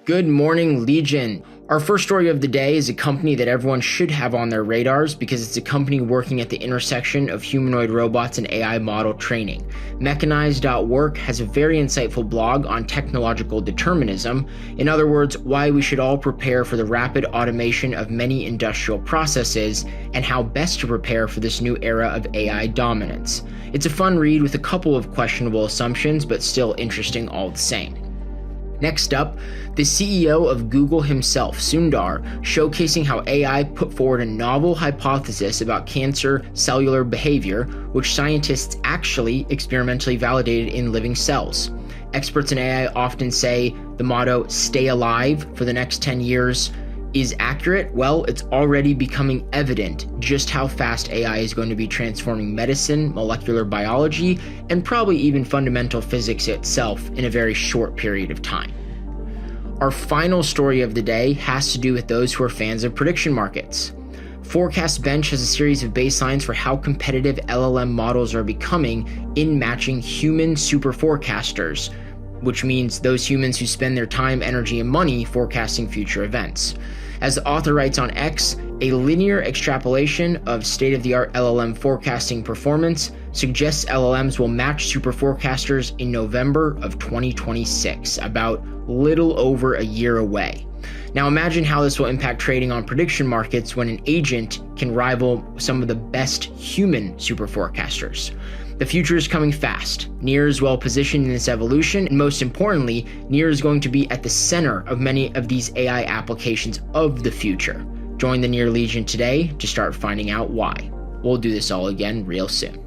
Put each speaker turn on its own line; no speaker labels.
Good morning, Legion. Our first story of the day is a company that everyone should have on their radars because it's a company working at the intersection of humanoid robots and AI model training. Mechanize.work has a very insightful blog on technological determinism. In other words, why we should all prepare for the rapid automation of many industrial processes and how best to prepare for this new era of AI dominance. It's a fun read with a couple of questionable assumptions, but still interesting all the same. Next up, the CEO of Google himself, Sundar, showcasing how AI put forward a novel hypothesis about cancer cellular behavior, which scientists actually experimentally validated in living cells. Experts in AI often say the motto, "Stay alive for the next 10 years, is accurate. Well, it's already becoming evident just how fast AI is going to be transforming medicine, molecular biology, and probably even fundamental physics itself in a very short period of time. Our final story of the day has to do with those who are fans of prediction markets. Forecast Bench has a series of baselines for how competitive LLM models are becoming in matching human super forecasters, which means those humans who spend their time, energy, and money forecasting future events. As the author writes on X, a linear extrapolation of state-of-the-art LLM forecasting performance suggests LLMs will match super forecasters in November of 2026, about little over a year away. Now imagine how this will impact trading on prediction markets when an agent can rival some of the best human super forecasters. The future is coming fast. Near is well positioned in this evolution, and most importantly, Near is going to be at the center of many of these AI applications of the future. Join the Near Legion today to start finding out why. We'll do this all again real soon.